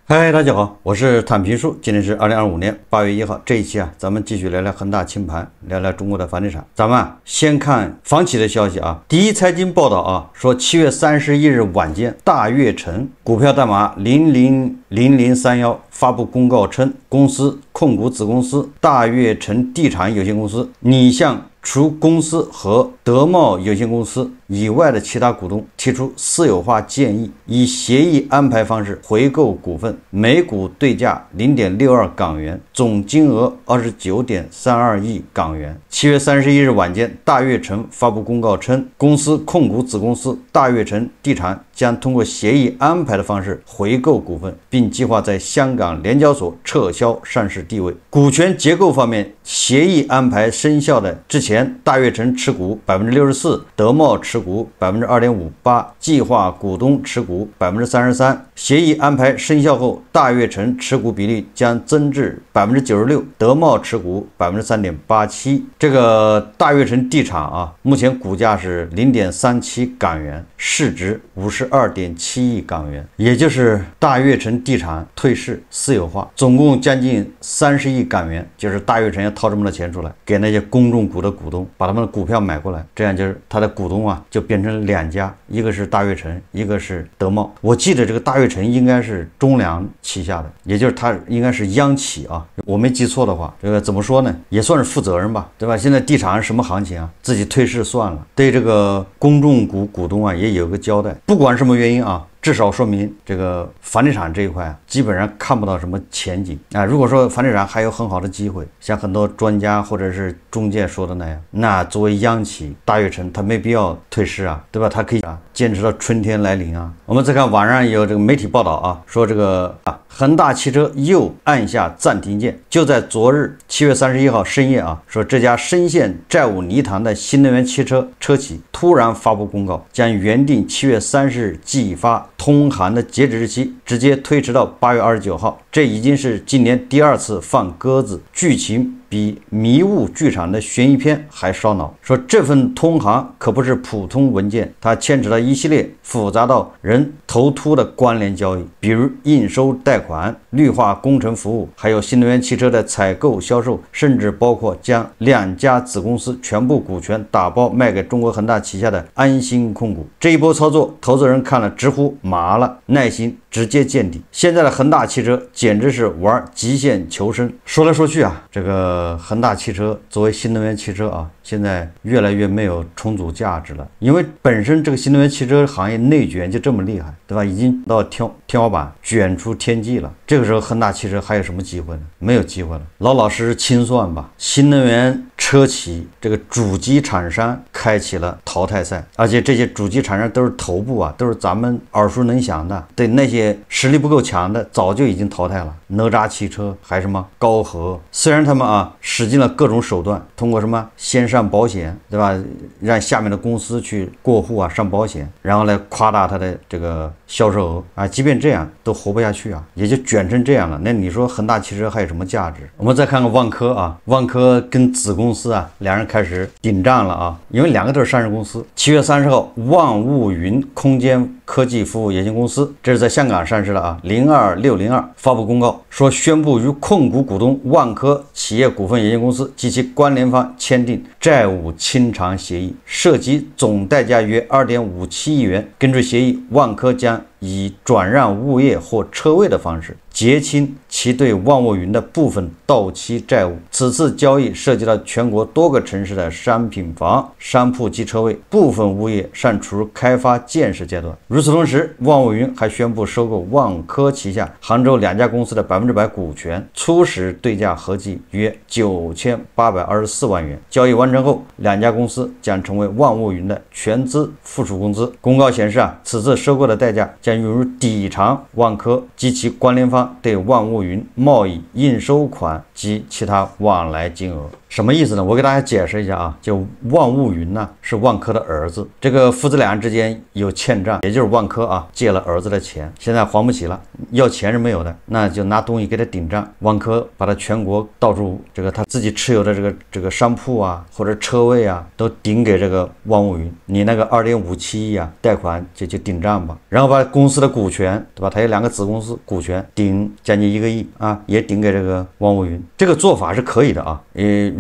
嗨，大家好，我是坦平叔。今天是2025年8月1号，这一期咱们继续聊聊恒大清盘，聊聊中国的房地产。咱们先看房企的消息啊。第一财经报道说7月31日晚间，大悦城股票代码000031发布公告称，公司控股子公司大悦城地产有限公司拟向除公司和德茂有限公司以外的其他股东提出私有化建议，以协议安排方式回购股份，每股对价0.62港元，总金额29.32亿港元。7月31日晚间，大悦城发布公告称，公司控股子公司大悦城地产将通过协议安排的方式回购股份，并计划在香港联交所撤销上市地位。股权结构方面，协议安排生效的之前，大悦城持股64%，德茂持股2.58%，计划股东持股33%。协议安排生效后，大悦城持股比例将增至96%，德茂持股3.87%。这个大悦城地产目前股价是0.37港元，市值52.7亿港元，也就是大悦城地产退市私有化，总共将近30亿港元，就是大悦城要掏这么多钱出来，给那些公众股的股东把他们的股票买过来，这样就是他的股东就变成两家，一个是大悦城，一个是德茂。我记得这个大悦城应该是中粮旗下的，也就是它应该是央企我没记错的话，这个怎么说呢，也算是负责任吧，对吧？现在地产什么行情自己退市算了，对这个公众股股东也有个交代。不管什么原因至少说明这个房地产这一块基本上看不到什么前景如果说房地产还有很好的机会，像很多专家或者是中介说的那样，那作为央企大悦城它没必要退市对吧？它可以坚持到春天来临我们再看网上有这个媒体报道说这个恒大汽车又按下暂停键。就在昨日7月31号深夜说这家深陷债务泥潭的新能源汽车车企突然发布公告，将原定7月30日寄发通函的截止日期直接推迟到8月29号，这已经是今年第2次放鸽子，剧情比迷雾剧场的悬疑片还烧脑。说这份通函可不是普通文件，它牵扯到一系列复杂到人头秃的关联交易，比如应收贷款、绿化工程服务，还有新能源汽车的采购销售，甚至包括将2家子公司全部股权打包卖给中国恒大旗下的安心控股。这一波操作，投资人看了直呼麻了，耐心直接见底。现在的恒大汽车简直是玩极限求生。说来说去这个恒大汽车作为新能源汽车现在越来越没有重组价值了，因为本身这个新能源汽车行业内卷就这么厉害，对吧？已经到天花板，卷出天际了。这个时候恒大汽车还有什么机会呢？没有机会了。老老实实清算吧。新能源车企这个主机厂商开启了淘汰赛，而且这些主机厂商都是头部都是咱们耳熟能详的，对那些实力不够强的早就已经淘汰了。哪吒汽车还什么高和，虽然他们使尽了各种手段，通过什么先上保险，对吧？让下面的公司去过户上保险，然后来夸大它的这个销售额即便这样都活不下去也就卷成这样了。那你说恒大汽车还有什么价值？我们再看看万科万科跟子公司两人开始顶仗了因为两个都是上市公司。7月30号，万物云空间科技服务有限公司，这是在香港上市的02602发布公告说，宣布与控股股东万科企业股份有限公司及其关联方签订债务清偿协议，涉及总代价约2.57亿元。根据协议，万科将以转让物业或车位的方式结清其对万物云的部分到期债务。此次交易涉及到全国多个城市的商品房、商铺及车位，部分物业尚处于开发建设阶段。与此同时，万物云还宣布收购万科旗下杭州2家公司的100%股权，初始对价合计约9824万元。交易完成后，2家公司将成为万物云的全资附属公司。公告显示此次收购的代价将用于抵偿万科及其关联方对万物云贸易应收款及其他往来金额。什么意思呢？我给大家解释一下啊，就万物云呢是万科的儿子，这个父子俩之间有欠账，也就是万科啊借了儿子的钱，现在还不起了，要钱是没有的，那就拿东西给他顶账。万科把他全国到处这个他自己持有的这个商铺啊或者车位啊都顶给这个万物云，你那个2.57亿啊贷款就顶账吧，然后把公司的股权对吧？他有2个子公司股权顶将近1个亿啊，也顶给这个万物云。这个做法是可以的啊，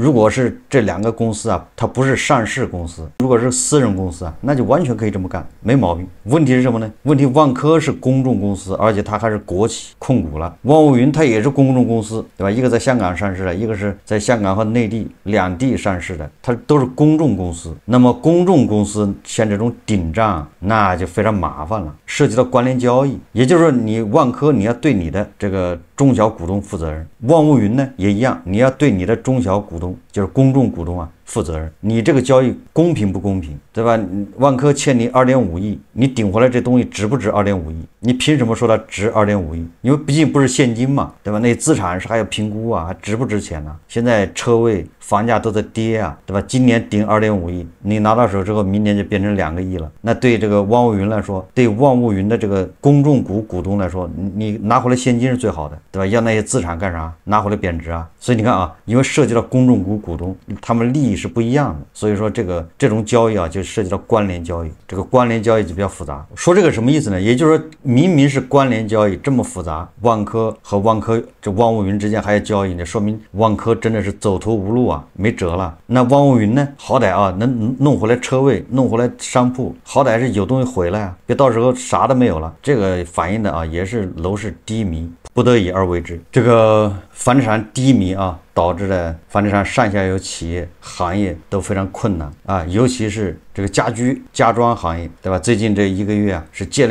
如果是这2个公司啊，它不是上市公司，如果是私人公司啊，那就完全可以这么干，没毛病。问题是什么呢？问题万科是公众公司，而且它还是国企控股了。万物云它也是公众公司，对吧？一个在香港上市的，一个是在香港和内地2地上市的，它都是公众公司。那么公众公司像这种顶账，那就非常麻烦了，涉及到关联交易。也就是说，你万科你要对你的这个中小股东负责任，万物云呢也一样，你要对你的中小股东，就是公众股东啊负责任。你这个交易公平不公平，对吧？万科欠你2.5亿，你顶回来这东西值不值2.5亿？你凭什么说它值2.5亿？因为毕竟不是现金嘛，对吧？那资产是还要评估啊，还值不值钱呢？现在车位房价都在跌啊，对吧？今年顶2.5亿，你拿到手之后，明年就变成2个亿了。那对这个万物云来说，对万物云的这个公众股东来说，你拿回来现金是最好的，对吧？要那些资产干啥？拿回来贬值啊！所以你看啊，因为涉及到公众股东，他们利益是不一样的，所以说这种交易啊，就涉及到关联交易。这个关联交易就比较复杂。说这个什么意思呢？也就是说，明明是关联交易这么复杂，万科和这万物云之间还有交易呢，说明万科真的是走投无路啊，没辙了。那万物云呢，好歹啊能弄回来车位，弄回来商铺，好歹是有东西回来啊，别到时候啥都没有了。这个反映的啊，也是楼市低迷，不得已而为之。这个房地产低迷啊，导致的房地产上下游企业行业都非常困难啊，尤其是这个家居家装行业，对吧？最近这1个月啊，是接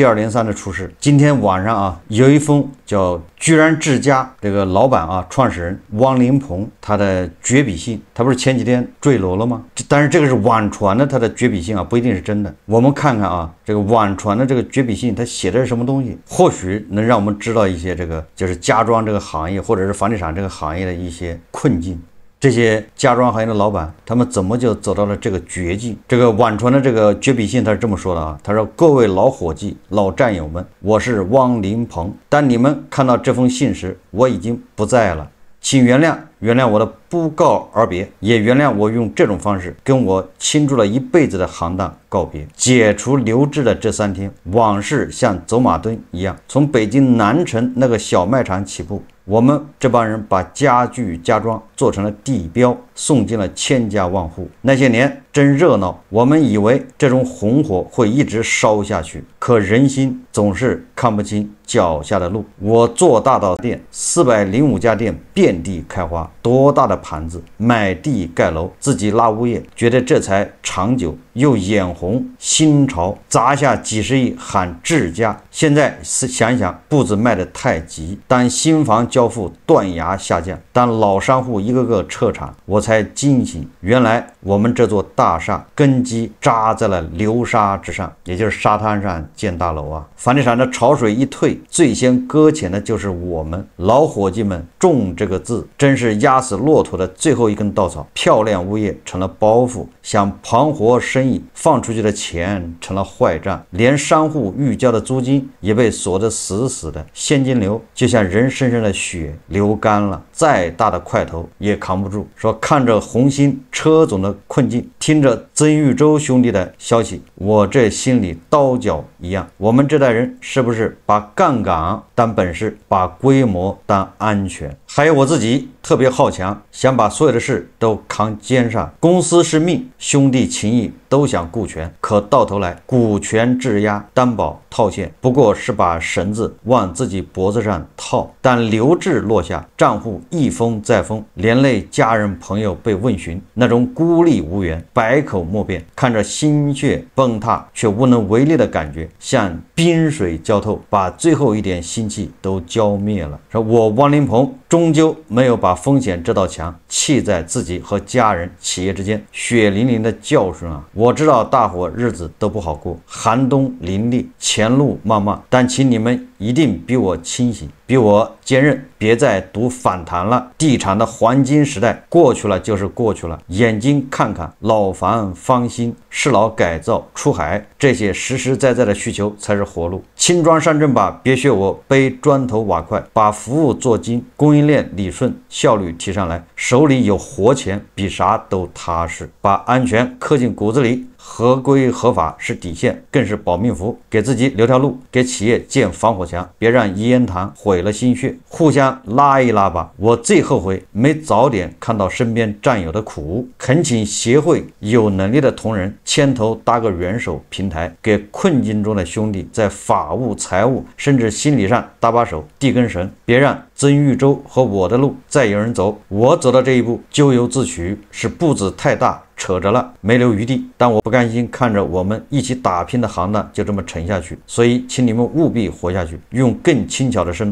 二连三的出事。今天晚上啊，有一封叫居然之家这个老板啊，创始人汪林鹏他的绝笔信，他不是前几天坠楼了吗？但是这个是网传的，他的绝笔信啊，不一定是真的。我们看看啊，这个网传的这个绝笔信，他写的是什么东西？或许能让我们知道一些这个就是家装这个行业或者是房地产这个行业的一些困境。这些家装行业的老板，他们怎么就走到了这个绝境？这个网传的这个绝笔信，他是这么说的啊，他说：“各位老伙计、老战友们，我是汪林鹏。当你们看到这封信时，我已经不在了，请原谅我的不告而别，也原谅我用这种方式跟我倾注了一辈子的行当告别。解除留置的这3天，往事像走马灯一样，从北京南城那个小卖场起步。”我们这帮人把家具家装做成了地标，送进了千家万户。那些年真热闹，我们以为这种红火会一直烧下去，可人心总是看不清脚下的路。我做大到店，405家店遍地开花，多大的盘子，买地盖楼，自己拉物业，觉得这才长久。又眼红新潮，砸下几十亿喊质家。现在想想，步子迈得太急。当新房交付断崖下降，当老商户一个个撤场，我才惊醒，原来我们这座大厦根基扎在了流沙之上，也就是沙滩上建大楼啊。房地产的潮水一退，最先搁浅的就是我们老伙计们。重这个字真是压死骆驼的最后一根稻草。漂亮物业成了包袱，想盘活生意放出去的钱成了坏账，连商户预交的租金也被锁得死死的，现金流就像人身上的血流干了，再大的块头也扛不住。说看着红星车总的困境，听着曾玉洲兄弟的消息，我这心里刀绞一样。我们这代人是不是把杠杆当本事，把规模当安全？还有我自己特别好强，想把所有的事都扛肩上。公司是命，兄弟情谊都想顾全，可到头来股权质押、担保、套现，不过是把绳子往自己脖子上套。但留置落下，账户一封再封，连累家人朋友被问询，那种孤立无援、百口莫辩，看着心血崩塌却无能为力的感觉，像冰水浇透，把最后一点心气都浇灭了。说我汪林鹏终究没有把风险这道墙砌在自己和家人、企业之间，血淋淋的教训啊！我知道大伙日子都不好过，寒冬林立，前路漫漫，但请你们一定比我清醒，比我坚韧，别再读反弹了。地产的黄金时代过去了就是过去了，眼睛看看老房翻新、适老改造、出海，这些实实在在的需求才是活路。轻装上阵吧，别学我背砖头瓦块，把服务做精，供应链理顺，效率提上来，手里有活钱，比啥都踏实。把安全刻进骨子里，合规合法是底线，更是保命符，给自己留条路，给企业建防火墙，别让一言堂毁了心血，互相拉一拉吧。我最后悔没早点看到身边战友的苦，恳请协会有能力的同仁牵头搭个援手平台，给困境中的兄弟在法务、财务甚至心理上搭把手，递根绳，别让曾玉洲和我的路再有人走，我走到这一步咎由自取，是步子太大，扯着了，没留余地。但我不甘心看着我们一起打拼的行当就这么沉下去，所以请你们务必活下去，用更轻巧的身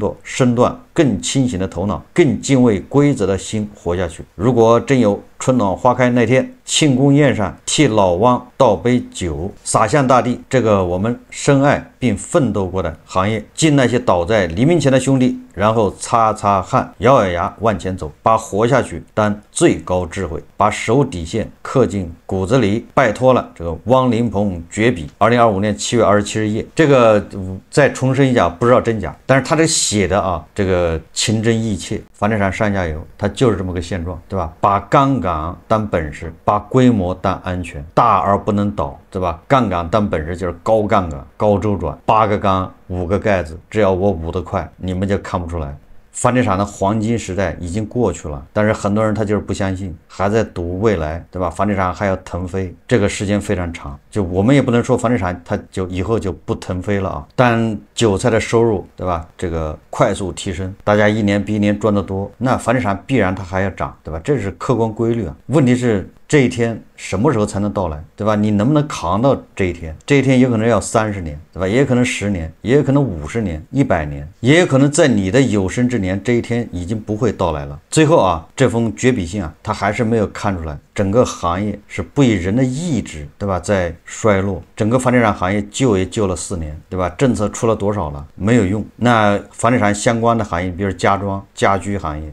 段，更清醒的头脑，更敬畏规则的心活下去。如果真有春暖花开那天，庆功宴上替老汪倒杯酒，洒向大地，这个我们深爱并奋斗过的行业，敬那些倒在黎明前的兄弟，然后擦擦汗，咬咬牙往前走，把活下去当最高智慧，把守底线刻进骨子里。拜托了，这个汪林鹏绝笔，2025年7月27日夜。这个再重申一下，不知道真假，但是他这写的啊，这个情真意切。房地产上下游，它就是这么个现状，对吧？把杠杆当本事，把规模当安全，大而不能倒，对吧？杠杆当本事就是高杠杆、高周转，8个缸5个盖子，只要我捂得快，你们就看不出来。房地产的黄金时代已经过去了，但是很多人他就是不相信，还在赌未来，对吧？房地产还要腾飞，这个时间非常长，就我们也不能说房地产它就以后就不腾飞了啊。但韭菜的收入，对吧？这个快速提升，大家一年比一年赚得多，那房地产必然它还要涨，对吧？这是客观规律啊。问题是这一天什么时候才能到来，对吧？你能不能扛到这一天？这一天有可能要30年，对吧？也有可能10年，也有可能50年、100年，也有可能在你的有生之年，这一天已经不会到来了。最后啊，这封绝笔信啊，他还是没有看出来，整个行业是不以人的意志，对吧，在衰落。整个房地产行业救也救了4年，对吧？政策出了多少了？没有用。那房地产相关的行业，比如家装、家居行业，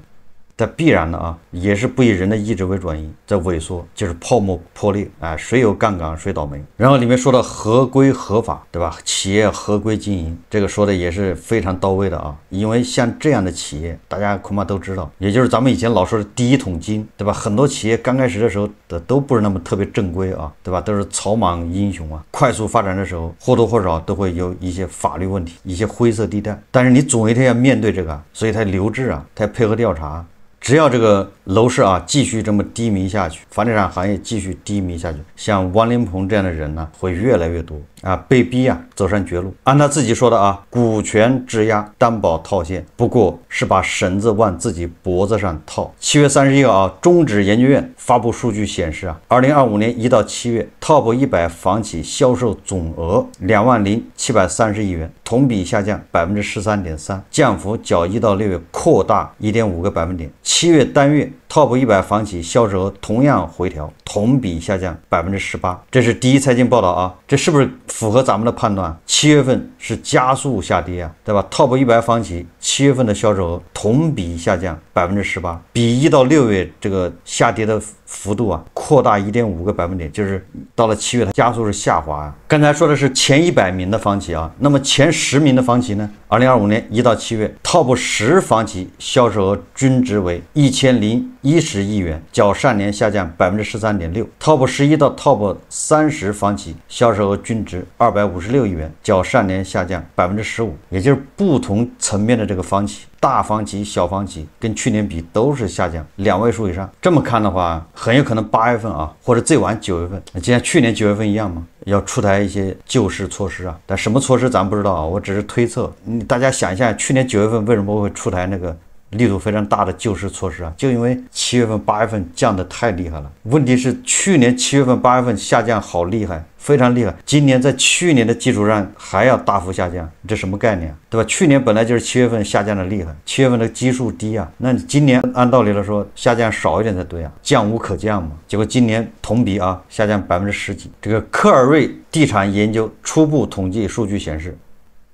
它必然的啊，也是不以人的意志为转移，在萎缩，就是泡沫破裂啊，谁有杠杆谁倒霉。然后里面说到合规合法，对吧？企业合规经营，这个说的也是非常到位的啊。因为像这样的企业，大家恐怕都知道，也就是咱们以前老说的第一桶金，对吧？很多企业刚开始的时候的都不是那么特别正规啊，对吧？都是草莽英雄啊。快速发展的时候，或多或少都会有一些法律问题，一些灰色地带。但是你总有一天要面对这个，所以他留置啊，他要配合调查。只要这个楼市啊继续这么低迷下去，房地产行业继续低迷下去，像汪林鹏这样的人呢会越来越多啊，被逼啊走上绝路。按他自己说的啊，股权质押担保套现，不过是把绳子往自己脖子上套。7月31号啊，中指研究院发布数据显示啊，2025年1到7月 Top 100房企销售总额20730亿元，同比下降13.3%，降幅较1到6月扩大1.5个百分点。7月单月 Top 100房企销售额同样回调，同比下降18%。这是第一财经报道啊，这是不是符合咱们的判断？7月份是加速下跌啊，对吧？ Top 100房企7月份的销售额同比下降18%，比1到6月这个下跌的幅度啊扩大1.5个百分点，就是到了7月它加速是下滑啊。刚才说的是前100名的房企啊，那么前10名的房企呢？2025年1到7月 Top 10房企销售额均值为1010亿元，较上年下降13.6%。Top 11到 Top 30房企销售额均值256亿元，较上年下降15%。也就是不同层面的这个房企，大房企、小房企跟去年比都是下降2位数以上。这么看的话，很有可能8月份啊，或者最晚9月份，就像去年9月份一样嘛，要出台一些救市措施啊。但什么措施咱不知道啊，我只是推测。大家想一下，去年9月份为什么会出台那个力度非常大的救市措施啊？就因为7月份、8月份降得太厉害了。问题是去年7月份、8月份下降好厉害，非常厉害。今年在去年的基础上还要大幅下降，这什么概念啊？对吧？去年本来就是7月份下降的厉害，7月份的基数低啊，那你今年按道理来说下降少一点才对啊，降无可降嘛。结果今年同比啊下降10几。这个科尔瑞地产研究初步统计数据显示，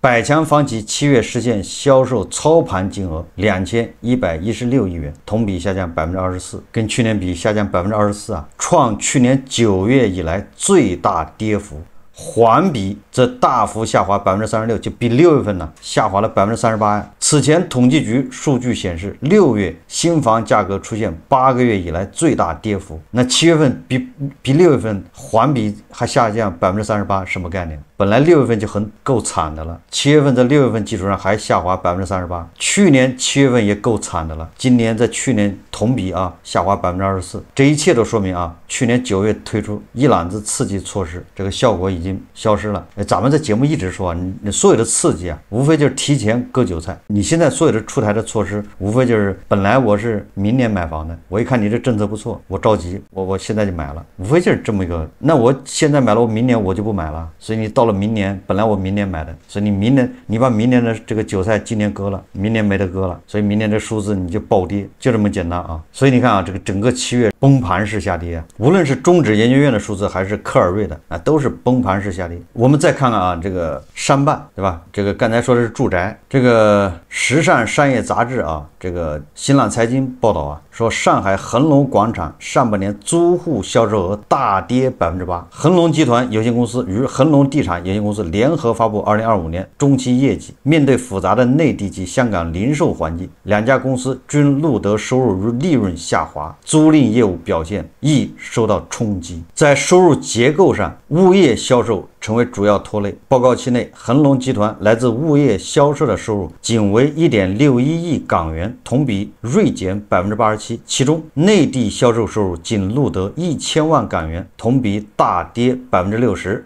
百强房企7月实现销售操盘金额2116亿元，同比下降24%，跟去年比下降24%啊，创去年9月以来最大跌幅。环比则大幅下滑36%，就比6月份呢下滑了38%呀。此前统计局数据显示，6月新房价格出现8个月以来最大跌幅。那7月份比6月份环比还下降38%，什么概念？本来6月份就很够惨的了，7月份在6月份基础上还下滑38%，去年7月份也够惨的了，今年在去年同比啊下滑24%，这一切都说明啊，去年9月推出一揽子刺激措施，这个效果已经消失了。咱们在节目一直说啊，你所有的刺激啊，无非就是提前割韭菜。你现在所有的出台的措施，无非就是本来我是明年买房的，我一看你这政策不错，我着急，我现在就买了，无非就是这么一个。那我现在买了，我明年我就不买了，所以你到了明年，本来我明年买的，所以你明年你把明年的这个韭菜今年割了，明年没得割了，所以明年这数字你就暴跌，就这么简单啊。所以你看啊，这个整个7月崩盘式下跌啊，无论是中指研究院的数字还是科尔瑞的啊，都是崩盘式下跌。我们再看看啊，这个商办对吧？这个刚才说的是住宅，这个时尚商业杂志啊，这个新浪财经报道啊，说上海恒隆广场上半年租户销售额大跌8%。恒隆集团有限公司与恒隆地产有限公司联合发布2025年中期业绩，面对复杂的内地及香港零售环境，两家公司均录得收入与利润下滑，租赁业务表现亦受到冲击。在收入结构上，物业销售成为主要拖累。报告期内，恒隆集团来自物业销售的收入仅为1.61亿港元，同比锐减87%，其中内地销售收入仅录得1000万港元，同比大跌60%。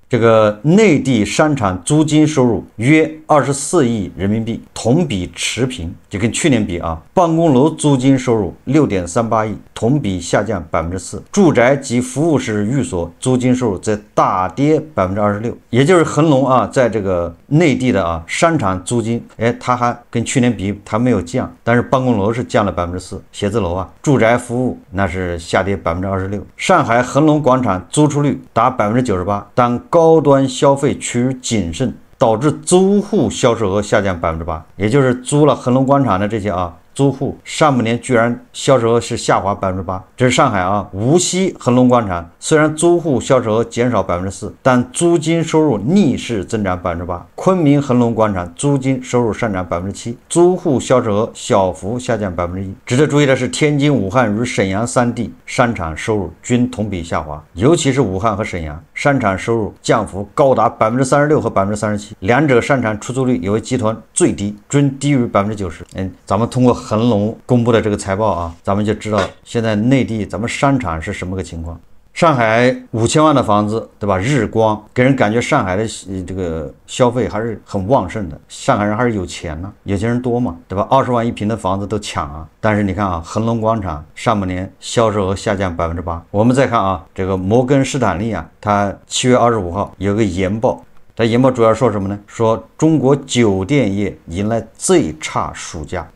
这个内地商场租金收入约24亿人民币，同比持平，就跟去年比啊。办公楼租金收入6.38亿，同比下降4%。住宅及服务式寓所租金收入则大跌26%。也就是恒隆啊，在这个内地的啊商场租金，它还跟去年比它没有降，但是办公楼是降了4%，写字楼啊，住宅服务那是下跌26%。上海恒隆广场租出率达98%，但高端消费趋于谨慎，导致租户销售额下降8%，也就是租了恒隆广场的这些啊租户上半年居然销售额是下滑8%。这是上海啊无锡恒隆广场，虽然租户销售额减少4%，但租金收入逆势增长8%。昆明恒隆广场租金收入上涨7%，租户销售额小幅下降1%。值得注意的是，天津、武汉与沈阳3地商场收入均同比下滑，尤其是武汉和沈阳商场收入降幅高达36%和37%，两者商场出租率也为集团最低，均低于90%。咱们通过恒隆公布的这个财报啊，咱们就知道现在内地咱们商场是什么个情况。上海5000万的房子，对吧？日光给人感觉上海的这个消费还是很旺盛的，上海人还是有钱呢，有钱人多嘛，对吧？20万一平的房子都抢啊。但是你看啊，恒隆广场上半年销售额下降8%。我们再看啊，这个摩根士丹利啊，它7月25号有个研报。它研报主要说什么呢？说中国酒店业迎来最差暑假。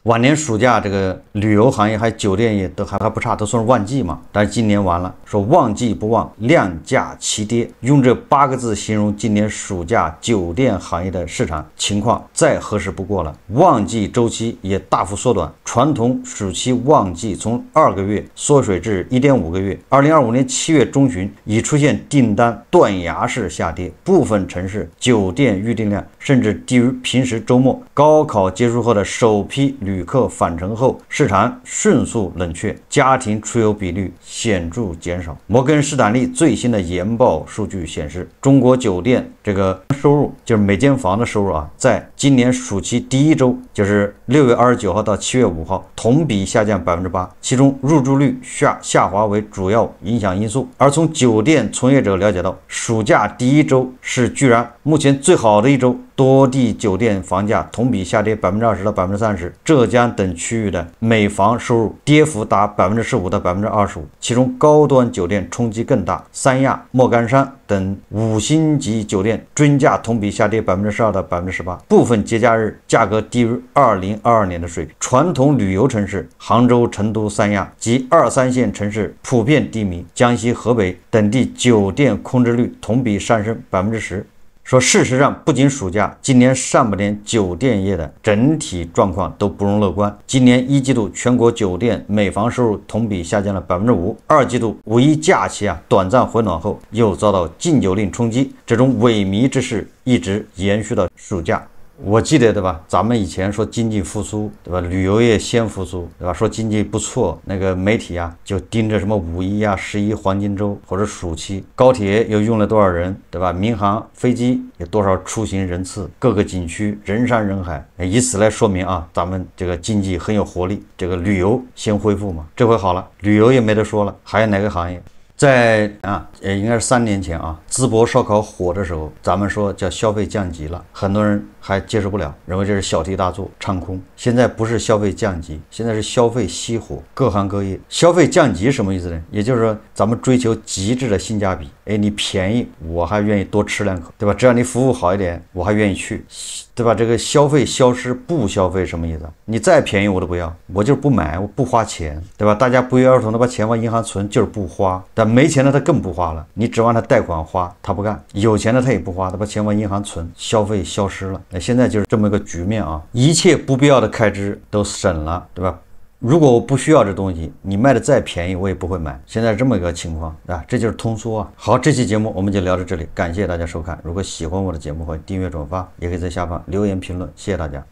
往年暑假这个旅游行业还酒店业都还不差，都算是旺季嘛。但是今年完了，说旺季不旺，量价齐跌，用这8个字形容今年暑假酒店行业的市场情况再合适不过了。旺季周期也大幅缩短，传统暑期旺季从2个月缩水至1.5个月。2025年7月中旬已出现订单断崖式下跌，部分城市酒店预订量甚至低于平时周末。高考结束后的首批旅客返程后，市场迅速冷却，家庭出游比率显著减少。摩根士丹利最新的研报数据显示，中国酒店这个收入，就是每间房的收入啊，在今年暑期第一周，就是6月29号到7月5号，同比下降8%，其中入住率下滑为主要影响因素。而从酒店从业者了解到，暑假第一周是居然目前最好的一周，多地酒店房价同比下跌20%到30%，浙江等区域的每房收入跌幅达15%到25%，其中高端酒店冲击更大，三亚、莫干山等5星级酒店均价同比下跌12%到18%，部分节假日价格低于2022年的水平。传统旅游城市杭州、成都、三亚及2、3线城市普遍低迷，江西、河北等地酒店空置率同比上升10%。说事实上，不仅暑假，今年上半年酒店业的整体状况都不容乐观。今年一季度全国酒店每房收入同比下降了5%，二季度五一假期短暂回暖后又遭到禁酒令冲击，这种萎靡之势一直延续到暑假。我记得对吧？咱们以前说经济复苏对吧？旅游业先复苏对吧？说经济不错，那个媒体就盯着什么五一11黄金周或者暑期，高铁又用了多少人对吧？民航飞机有多少出行人次，各个景区人山人海，以此来说明咱们这个经济很有活力，这个旅游先恢复嘛。这回好了，旅游也没得说了，还有哪个行业？在应该是3年前淄博烧烤火的时候，咱们说叫消费降级了，很多人还接受不了，认为这是小题大做，唱空。现在不是消费降级，现在是消费熄火，各行各业消费降级什么意思呢？也就是说咱们追求极致的性价比，你便宜我还愿意多吃2口，对吧？只要你服务好一点，我还愿意去，对吧？这个消费消失不消费什么意思？你再便宜我都不要，我就是不买，我不花钱，对吧？大家不约而同的把钱往银行存，就是不花。但没钱的他更不花了，你指望他贷款花，他不干；有钱的他也不花，他把钱往银行存，消费消失了。现在就是这么一个局面一切不必要的开支都省了，对吧？如果我不需要这东西，你卖的再便宜我也不会买。现在这么一个情况这就是通缩好，这期节目我们就聊到这里，感谢大家收看。如果喜欢我的节目，欢迎订阅转发，也可以在下方留言评论，谢谢大家。